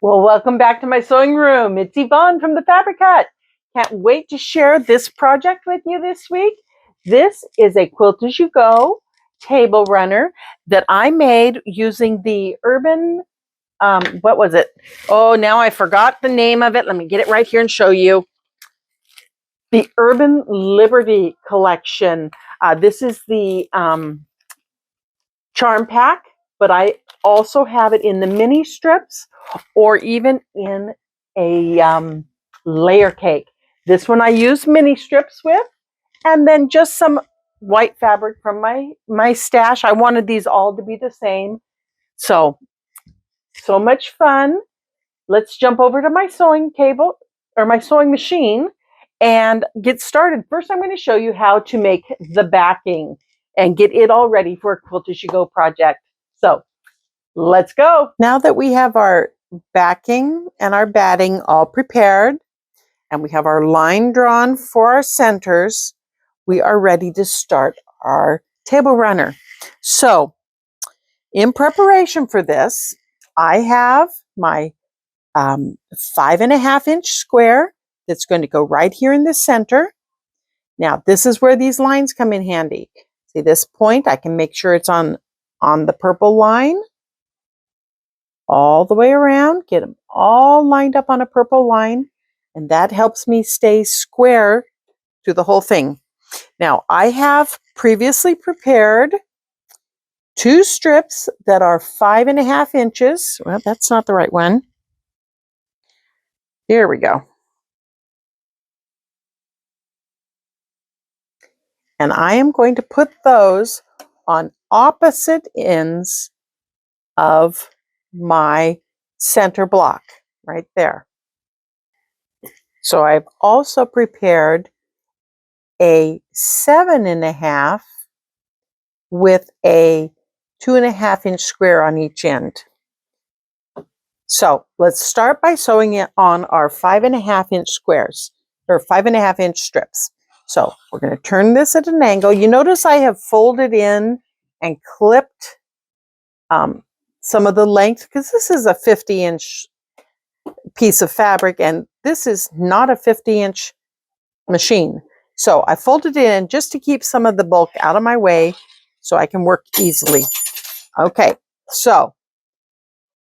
Well, welcome back to my sewing room. It's Yvonne from the Fabric Hut. Can't wait to share this project with you this week. This is a Quilt as you go table runner that I made using the Urban, what was it? Oh, now I forgot the name of it. Let me get it right here and show you. The Urban Liberty Collection. This is the charm pack, but I also have it in the mini strips or even in a layer cake. This one I use mini strips with, and then just some white fabric from my stash. I wanted these all to be the same. So much fun. Let's jump over to my sewing table or my sewing machine and get started. First, I'm going to show you how to make the backing and get it all ready for a Quilt as you go project. So let's go. Now that we have our backing and our batting all prepared and we have our line drawn for our centers, we are ready to start our table runner. So in preparation for this, I have my 5.5-inch square that's going to go right here in the center. Now this is where these lines come in handy. See this point? I can make sure it's on the purple line all the way around, get them all lined up on a purple line, and that helps me stay square through the whole thing. Now I have previously prepared 2 strips that are 5.5 inches. Well, that's not the right one. Here we go. And I am going to put those on opposite ends of my center block right there. So I've also prepared a 7.5 with a 2.5-inch square on each end. So let's start by sewing it on our 5.5-inch squares or 5.5-inch strips. So we're going to turn this at an angle. You notice I have folded in and clipped some of the length because this is a 50-inch piece of fabric and this is not a 50-inch machine. So I folded it in just to keep some of the bulk out of my way so I can work easily. Okay, so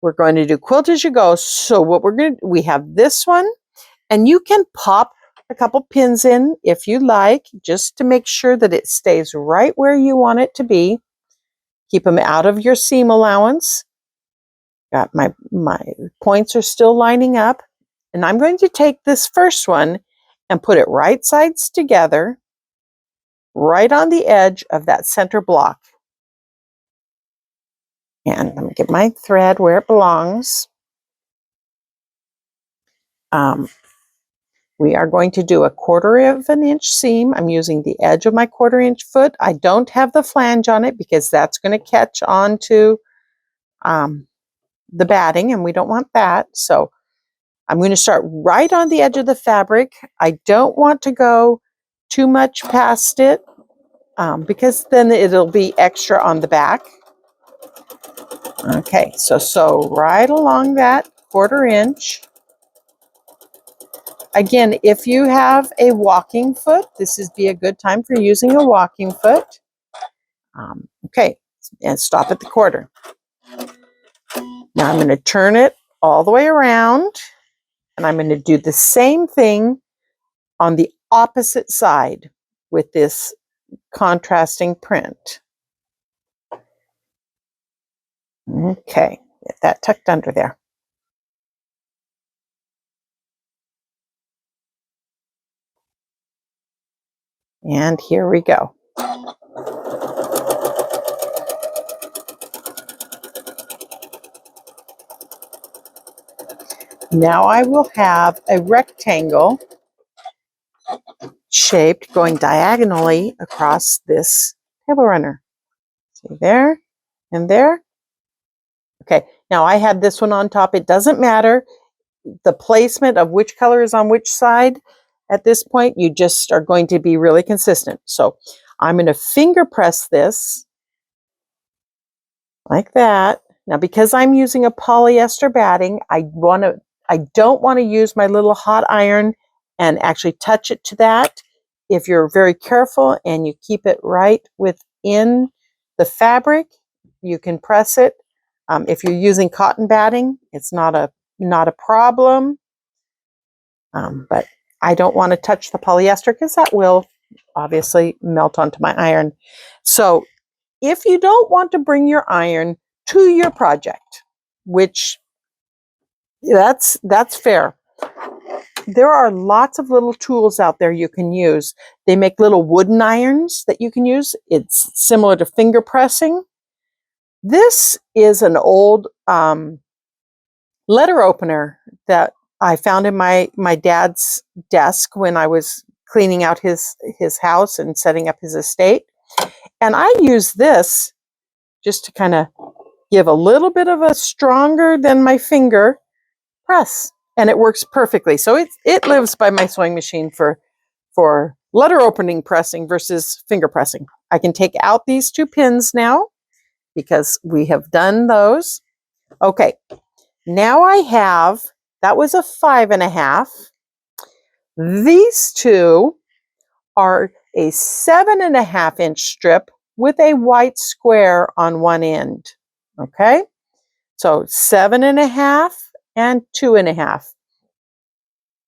we're going to do quilt as you go. So what we have this one, and you can pop a couple pins in if you like, just to make sure that it stays right where you want it to be. Keep them out of your seam allowance. Got my points are still lining up. And I'm going to take this first one and put it right sides together, right on the edge of that center block. And let me get my thread where it belongs. We are going to do a 1/4 inch seam. I'm using the edge of my 1/4 inch foot. I don't have the flange on it because that's going to catch onto the batting and we don't want that. So I'm going to start right on the edge of the fabric. I don't want to go too much past it because then it'll be extra on the back. Okay, so sew right along that 1/4 inch. Again, if you have a walking foot, this would be a good time for using a walking foot. Okay, and stop at the 1/4. Now I'm going to turn it all the way around, and I'm going to do the same thing on the opposite side with this contrasting print. Okay, get that tucked under there. And here we go. Now I will have a rectangle shaped going diagonally across this table runner. See there and there. Okay, now I had this one on top. It doesn't matter the placement of which color is on which side at this point. You just are going to be really consistent. So I'm going to finger press this like that. Now, because I'm using a polyester batting, I don't want to use my little hot iron and actually touch it to that. If you're very careful and you keep it right within the fabric, you can press it. If you're using cotton batting, it's not a problem. But I don't want to touch the polyester because that will obviously melt onto my iron. So if you don't want to bring your iron to your project, which that's fair. There are lots of little tools out there you can use. They make little wooden irons that you can use. It's similar to finger pressing. This is an old letter opener that I found in my dad's desk when I was cleaning out his house and setting up his estate. And I use this just to kind of give a little bit of a stronger than my finger press, and it works perfectly. So it lives by my sewing machine for letter opening pressing versus finger pressing. I can take out these two pins now because we have done those. Okay, now I have, that was a 5.5. These two are a 7.5-inch strip with a white square on one end. Okay, so 7.5 and 2.5.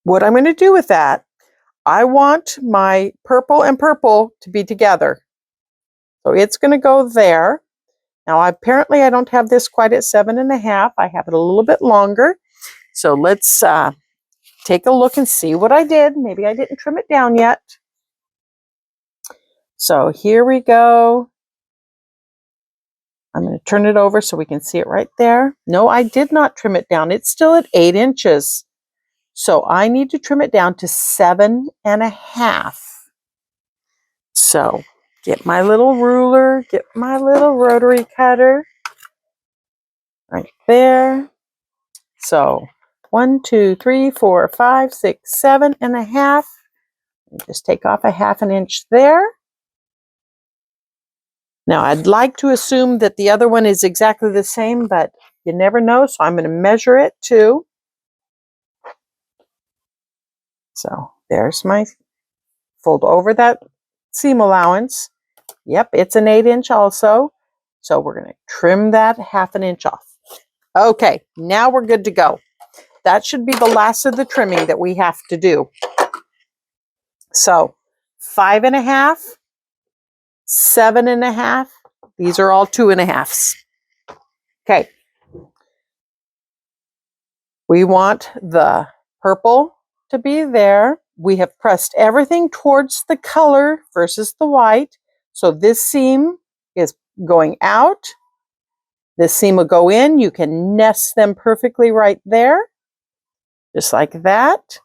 What I'm going to do with that, I want my purple and purple to be together. So it's going to go there. Now, apparently I don't have this quite at 7.5. I have it a little bit longer. So let's take a look and see what I did. Maybe I didn't trim it down yet. So here we go. I'm going to turn it over so we can see it right there. No, I did not trim it down. It's still at 8 inches. So I need to trim it down to 7.5. So get my little ruler, get my little rotary cutter right there. So 1, 2, 3, 4, 5, 6, 7.5. Just take off a 1/2 inch there. Now I'd like to assume that the other one is exactly the same, but you never know. So I'm going to measure it too. So there's my, fold over that seam allowance. Yep, it's an 8-inch also. So we're going to trim that 1/2 inch off. Okay, now we're good to go. That should be the last of the trimming that we have to do. So 5.5, 7.5, these are all 2.5s. Okay. We want the purple to be there. We have pressed everything towards the color versus the white. So this seam is going out. This seam will go in. You can nest them perfectly right there, just like that.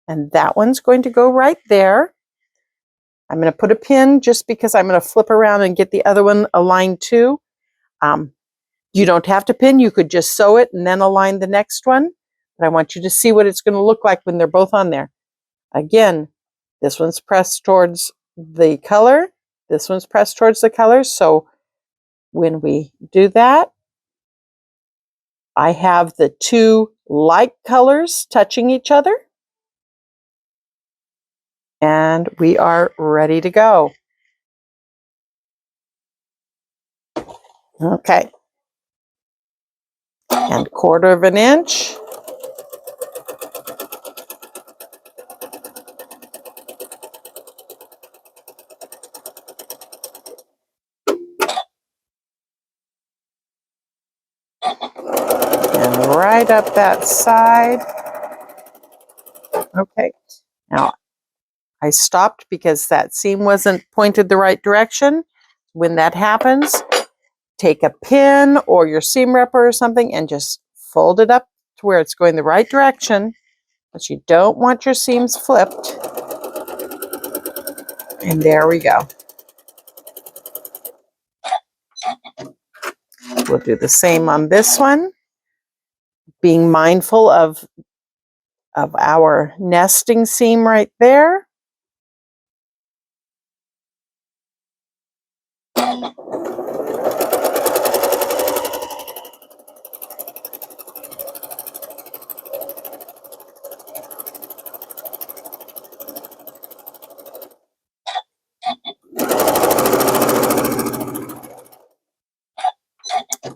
And that one's going to go right there. I'm going to put a pin just because I'm going to flip around and get the other one aligned too. You don't have to pin. You could just sew it and then align the next one. But I want you to see what it's going to look like when they're both on there. Again, this one's pressed towards the color. This one's pressed towards the color. So when we do that, I have the two light colors touching each other. And we are ready to go. Okay. And 1/4 inch. And right up that side. Okay. Now, I stopped because that seam wasn't pointed the right direction. When that happens, take a pin or your seam ripper or something and just fold it up to where it's going the right direction. But you don't want your seams flipped. And there we go. We'll do the same on this one, being mindful of our nesting seam right there.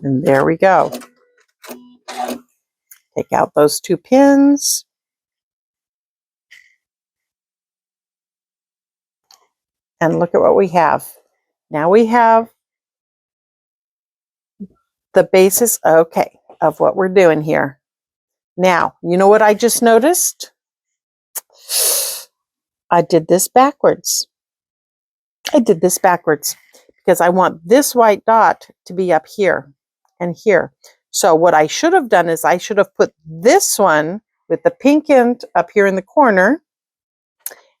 And there we go. Take out those 2 pins. And look at what we have. Now we have the basis, okay, of what we're doing here. Now, you know what I just noticed? I did this backwards. Because I want this white dot to be up here and here. So what I should have done is I should have put this one with the pink end up here in the corner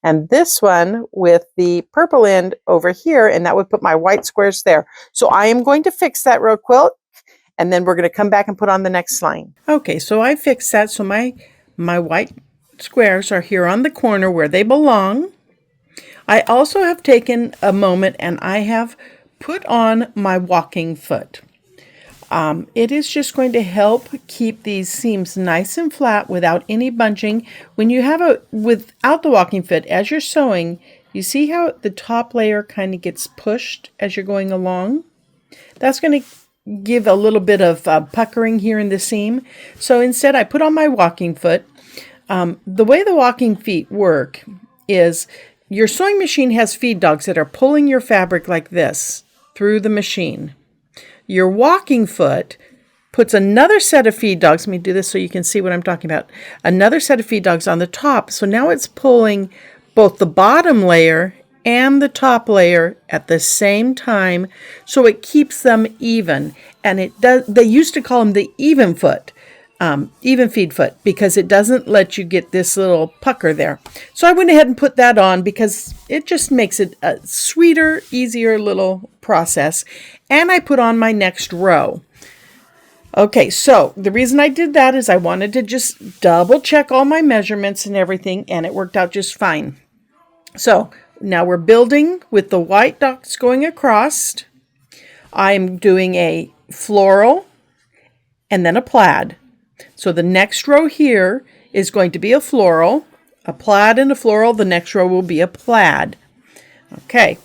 and this one with the purple end over here, and that would put my white squares there. So I am going to fix that real quick, and then we're going to come back and put on the next line. Okay, so I fixed that. So my white squares are here on the corner where they belong. I also have taken a moment and I have put on my walking foot. It is just going to help keep these seams nice and flat without any bunching. When you have without the walking foot, as you're sewing, you see how the top layer kind of gets pushed as you're going along? That's going to give a little bit of puckering here in the seam. So instead I put on my walking foot. The way the walking feet work is your sewing machine has feed dogs that are pulling your fabric like this through the machine. Your walking foot puts another set of feed dogs. Let me do this so you can see what I'm talking about. Another set of feed dogs on the top. So now it's pulling both the bottom layer and the top layer at the same time, so it keeps them even. And it does. They used to call them the even foot. Even feed foot, because it doesn't let you get this little pucker there. So I went ahead and put that on because it just makes it a sweeter, easier little process. And I put on my next row. Okay, so the reason I did that is I wanted to just double check all my measurements and everything, and it worked out just fine. So now we're building with the white dots going across. I'm doing a floral and then a plaid. So the next row here is going to be a floral, a plaid and a floral. The next row will be a plaid. Okay.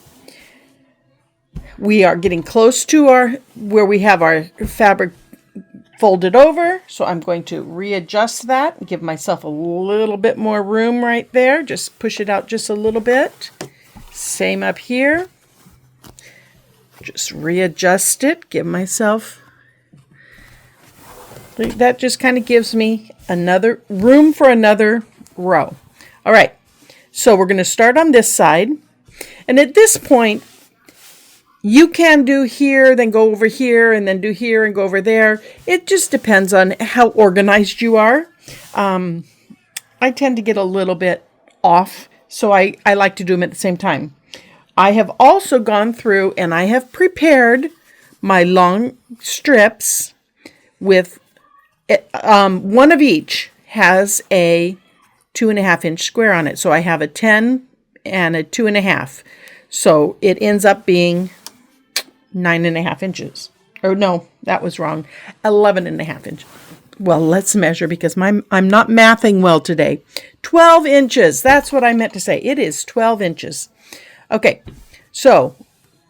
We are getting close to where we have our fabric folded over. So I'm going to readjust that and give myself a little bit more room right there. Just push it out just a little bit. Same up here. Just readjust it. Give myself... That just kind of gives me another room for another row. All right, so we're going to start on this side. And at this point, you can do here, then go over here, and then do here and go over there. It just depends on how organized you are. I tend to get a little bit off, so I like to do them at the same time. I have also gone through and I have prepared my long strips with one of each has a 2.5 inch square on it. So I have a 10 and a 2.5. So it ends up being 9.5 inches. Oh no, that was wrong. 11.5 inches. Well, let's measure because I'm not mathing well today. 12 inches. That's what I meant to say. It is 12 inches. Okay, so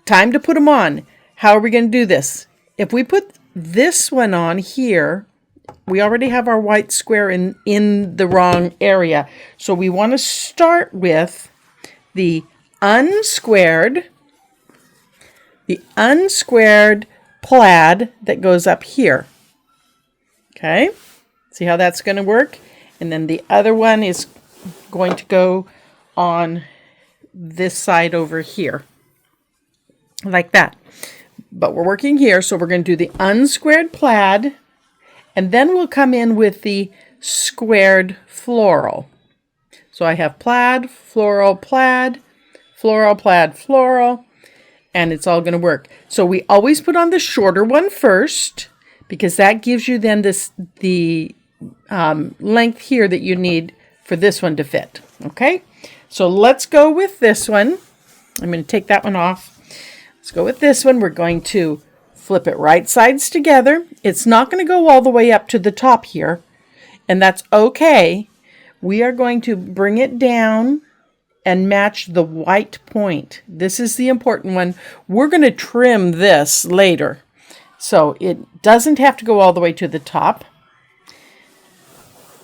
time to put them on. How are we going to do this? If we put this one on here, we already have our white square in the wrong area. So we want to start with the unsquared plaid that goes up here. Okay, see how that's going to work? And then the other one is going to go on this side over here, like that. But we're working here, so we're going to do the unsquared plaid, and then we'll come in with the squared floral. So I have plaid, floral, plaid, floral, plaid, floral, and it's all going to work. So we always put on the shorter one first, because that gives you then the length here that you need for this one to fit. Okay, so let's go with this one. I'm going to take that one off. Let's go with this one. We're going to flip it right sides together. It's not going to go all the way up to the top here, and that's okay. We are going to bring it down and match the white point. This is the important one. We're going to trim this later. So it doesn't have to go all the way to the top.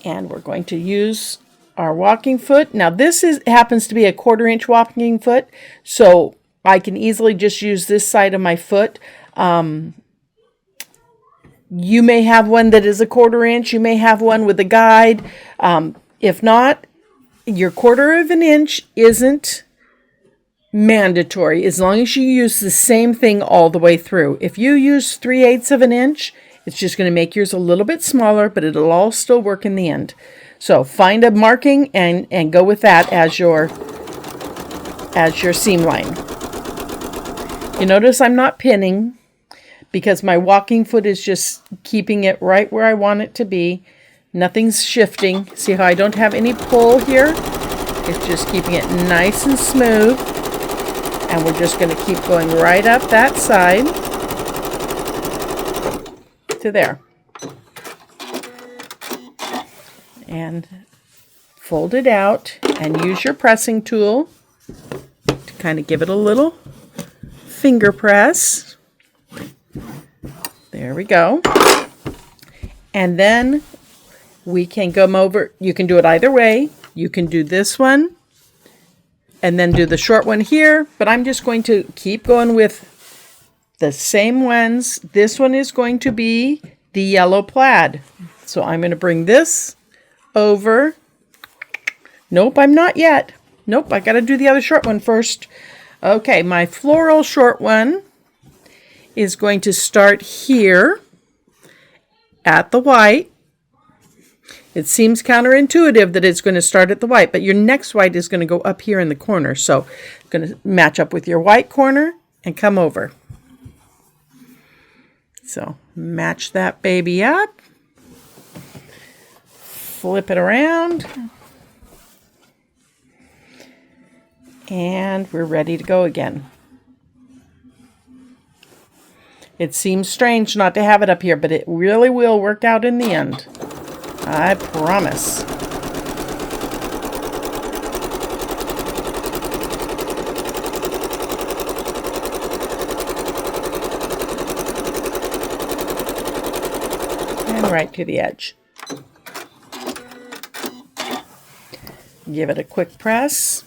And we're going to use our walking foot. Now this happens to be a 1/4 inch walking foot, so I can easily just use this side of my foot. You may have one that is a 1/4 inch. You may have one with a guide. If not, your 1/4 inch isn't mandatory as long as you use the same thing all the way through. If you use 3/8 inch, it's just going to make yours a little bit smaller, but it'll all still work in the end. So find a marking and go with that as your seam line. You notice I'm not pinning because my walking foot is just keeping it right where I want it to be. Nothing's shifting. See how I don't have any pull here? It's just keeping it nice and smooth. And we're just going to keep going right up that side to there. And fold it out and use your pressing tool to kind of give it a little finger press. There we go. And then we can come over. You can do it either way. You can do this one and then do the short one here, but I'm just going to keep going with the same ones. This one is going to be the yellow plaid. So I'm going to bring this over. Nope, I'm not yet. Nope, I got to do the other short one first. Okay, my floral short one is going to start here at the white. It seems counterintuitive that it's going to start at the white, but your next white is going to go up here in the corner. So it's going to match up with your white corner and come over. So match that baby up. Flip it around. And we're ready to go again. It seems strange not to have it up here, but it really will work out in the end. I promise. And right to the edge. Give it a quick press.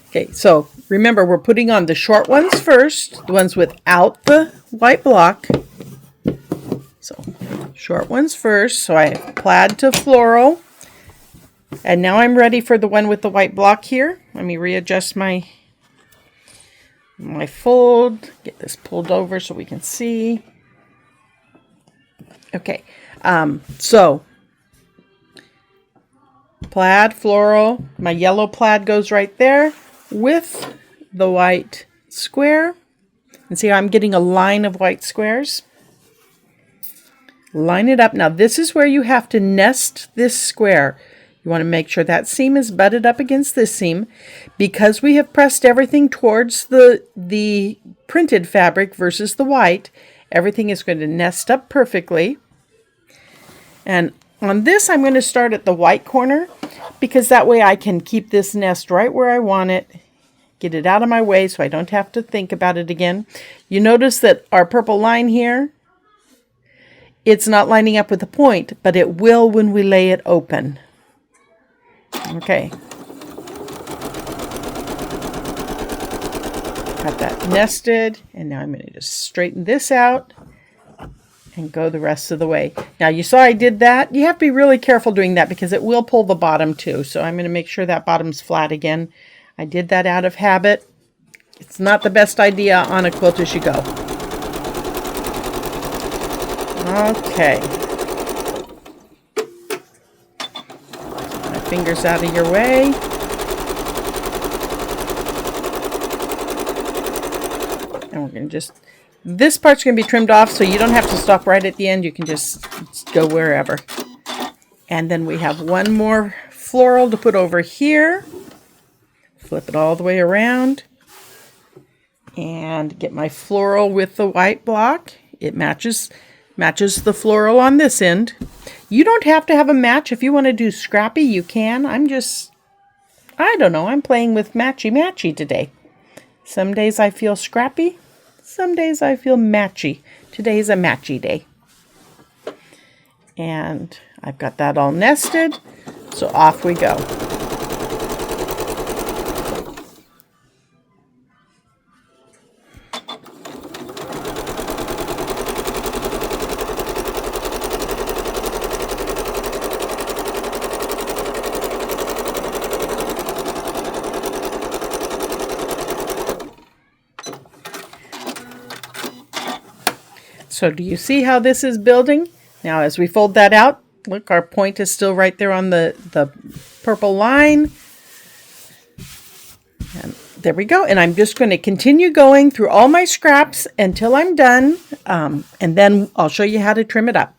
Okay, so remember we're putting on the short ones first, the ones without the white block. So short ones first. So I have plaid to floral. And now I'm ready for the one with the white block here. Let me readjust my fold. Get this pulled over so we can see. Okay, so plaid, floral. My yellow plaid goes right there with the white square. And see how I'm getting a line of white squares? Line it up. Now this is where you have to nest this square. You want to make sure that seam is butted up against this seam. Because we have pressed everything towards the printed fabric versus the white, everything is going to nest up perfectly. And on this I'm going to start at the white corner because that way I can keep this nest right where I want it. Get it out of my way so I don't have to think about it again. You notice that our purple line here, it's not lining up with the point, but it will when we lay it open. Okay. Got that nested, and now I'm going to just straighten this out and go the rest of the way. Now you saw I did that. You have to be really careful doing that because it will pull the bottom too. So I'm going to make sure that bottom's flat again. I did that out of habit. It's not the best idea on a quilt as you go. Okay. My fingers out of your way. And we're going to just, this part's going to be trimmed off so you don't have to stop right at the end. You can just go wherever. And then we have one more floral to put over here. Flip it all the way around. And get my floral with the white block. It matches the floral on this end. You don't have to have a match. If you want to do scrappy, you can. I don't know. I'm playing with matchy-matchy today. Some days I feel scrappy. some days I feel matchy. Today is a matchy day. And I've got that all nested, so off we go. So do you see how this is building? Now as we fold that out, look, our point is still right there on the purple line. And there we go. And I'm just going to continue going through all my scraps until I'm done. And then I'll show you how to trim it up.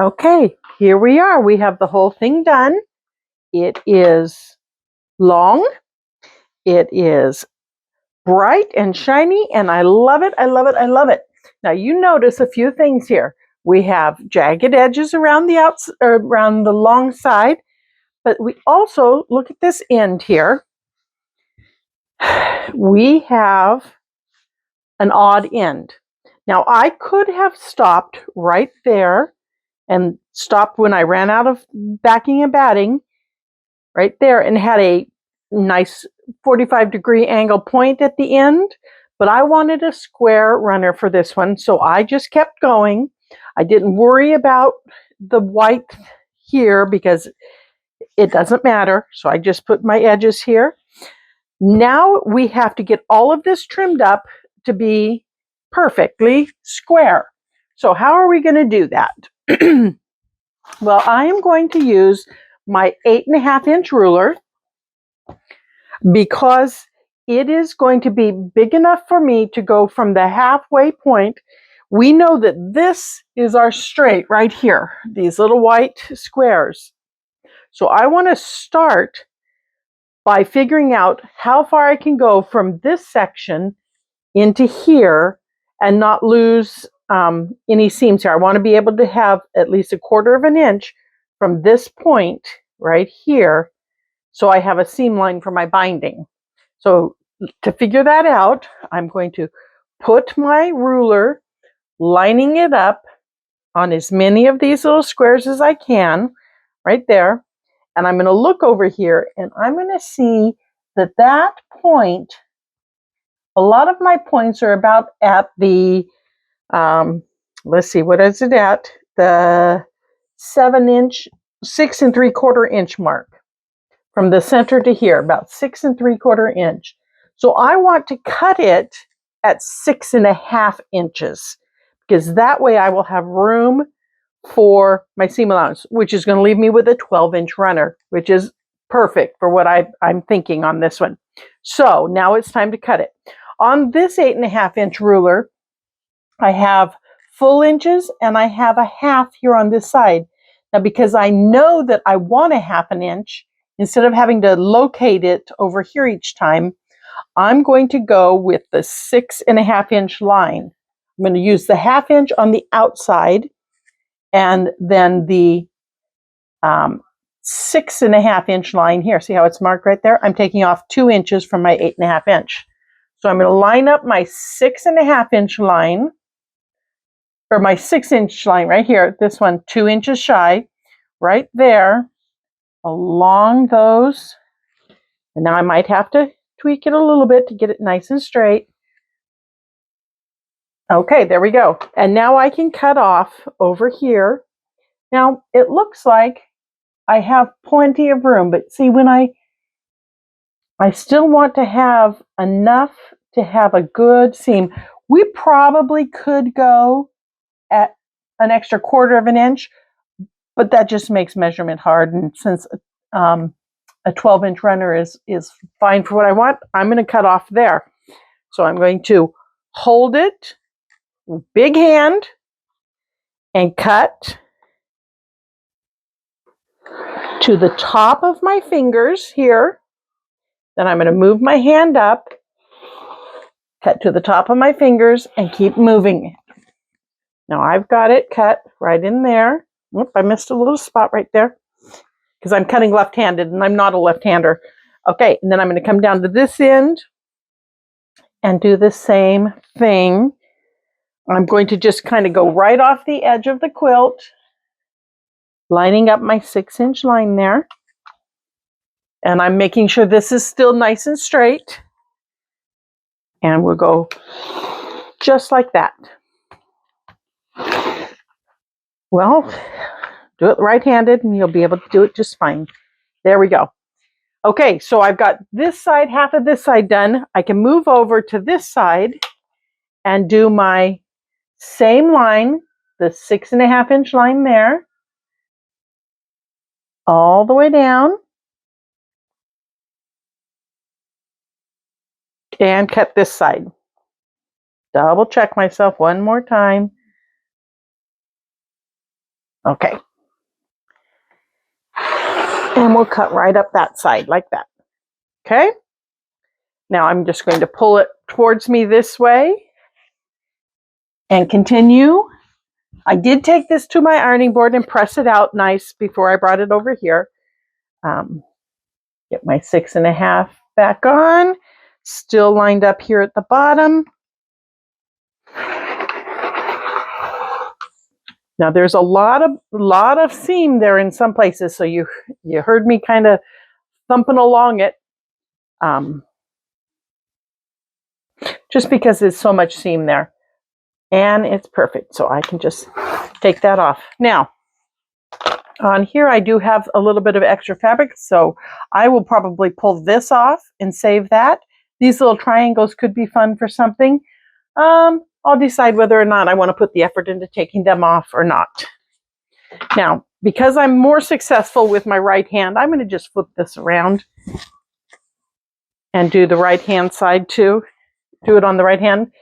Okay, here we are. We have the whole thing done. It is long. It is bright and shiny, and I love it. I love it. I love it. Now you notice a few things here. We have jagged edges around the around the long side, but we also look at this end here. We have an odd end. Now I could have stopped right there and stopped when I ran out of backing and batting right there and had a nice 45-degree angle point at the end, but I wanted a square runner for this one, so I just kept going. I didn't worry about the white here because it doesn't matter, so I just put my edges here. Now we have to get all of this trimmed up to be perfectly square. So how are we going to do that? Well, I am going to use my 8.5-inch ruler because it is going to be big enough for me to go from the halfway point. We know that this is our straight right here, these little white squares. So I want to start by figuring out how far I can go from this section into here and not lose any seams here. I want to be able to have at least 1/4 inch from this point right here, so I have a seam line for my binding. So to figure that out, I'm going to put my ruler, lining it up on as many of these little squares as I can, right there. And I'm going to look over here and I'm going to see that that point, a lot of my points are about at the, let's see, what is it at? The 7-inch, 6 3/4 inch mark. From the center to here, about 6 3/4 inch. So I want to cut it at 6.5 inches because that way I will have room for my seam allowance, which is going to leave me with a 12-inch runner, which is perfect for what I'm thinking on this one. So now it's time to cut it. On this 8.5-inch ruler, I have full inches and I have a half here on this side. Now, because I know that I want a 1/2 inch, instead of having to locate it over here each time, I'm going to go with the 6.5-inch line. I'm going to use the 1/2 inch on the outside and then the 6.5-inch line here. See how it's marked right there? I'm taking off 2 inches from my 8.5 inch. So I'm going to line up my 6.5-inch line, or my 6-inch line right here, this one 2 inches shy, right there, along those. And now I might have to tweak it a little bit to get it nice and straight. Okay, there we go. And now I can cut off over here. Now it looks like I have plenty of room, but see, when I still want to have enough to have a good seam. We probably could go at an extra 1/4 inch, but that just makes measurement hard. And since a 12-inch runner is fine for what I want, I'm going to cut off there. So I'm going to hold it, big hand, and cut to the top of my fingers here. Then I'm going to move my hand up, cut to the top of my fingers, and keep moving. Now I've got it cut right in there. Oop, I missed a little spot right there because I'm cutting left-handed and I'm not a left-hander. Okay, and then I'm going to come down to this end and do the same thing. I'm going to just kind of go right off the edge of the quilt, lining up my 6-inch line there. And I'm making sure this is still nice and straight. And we'll go just like that. Well, do it right-handed and you'll be able to do it just fine. There we go. Okay, so I've got this side, half of this side done. I can move over to this side and do my same line, the 6.5-inch line there, all the way down, and cut this side. Double check myself one more time. Okay. And we'll cut right up that side like that. Okay. Now I'm just going to pull it towards me this way and continue. I did take this to my ironing board and press it out nice before I brought it over here. Get my 6.5 back on. Still lined up here at the bottom. Now there's a lot of seam there in some places, so you heard me kind of thumping along it, just because there's so much seam there, and it's perfect. So I can just take that off. Now on here I do have a little bit of extra fabric, so I will probably pull this off and save that. These little triangles could be fun for something. I'll decide whether or not I want to put the effort into taking them off or not. Now, because I'm more successful with my right hand, I'm going to just flip this around and do the right hand side too. Do it on the right hand.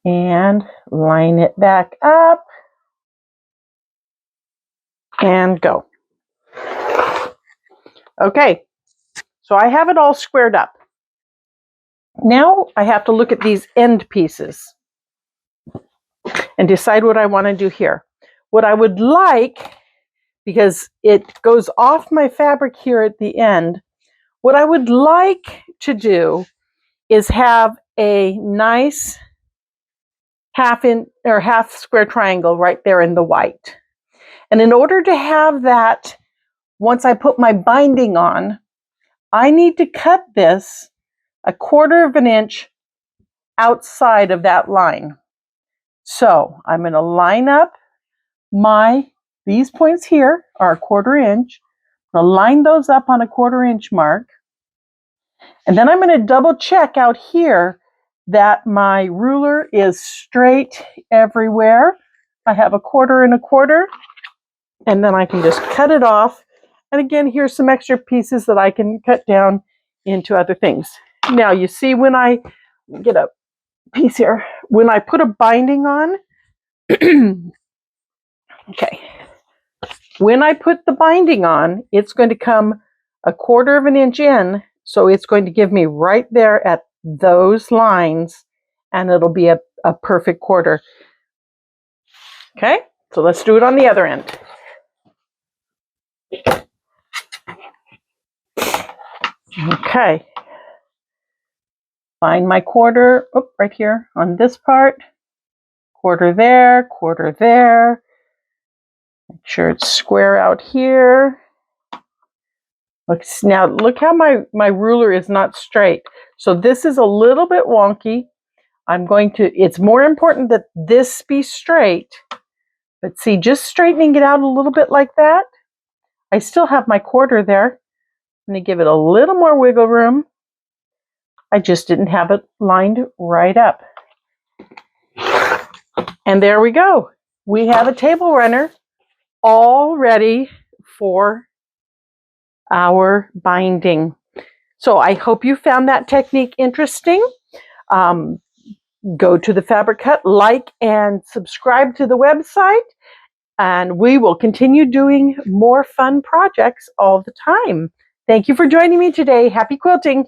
And line it back up. And go. Okay, so I have it all squared up. Now I have to look at these end pieces and decide what I want to do here. What I would like, because it goes off my fabric here at the end, what I would like to do is have a nice half square triangle right there in the white. And in order to have that, once I put my binding on, I need to cut this 1/4 inch outside of that line. So I'm going to line up these points here are 1/4 inch. I'll line those up on a 1/4 inch mark. And then I'm going to double check out here that my ruler is straight everywhere. I have 1/4 and 1/4, and then I can just cut it off. And again, here's some extra pieces that I can cut down into other things. Now you see when I get a piece here, when I put a binding on, okay, when I put the binding on, it's going to come 1/4 inch in, so it's going to give me right there at those lines, and it'll be a perfect 1/4. Okay, so let's do it on the other end. Okay, find my 1/4, right here on this part, 1/4 there, 1/4 there. Make sure it's square out here. Now look how my ruler is not straight. So this is a little bit wonky. It's more important that this be straight, but see, just straightening it out a little bit like that, I still have my 1/4 there. I'm going to give it a little more wiggle room. I just didn't have it lined right up. And there we go. We have a table runner all ready for our binding. So I hope you found that technique interesting. Go to the Fabric Hut, like and subscribe to the website, and we will continue doing more fun projects all the time. Thank you for joining me today. Happy quilting!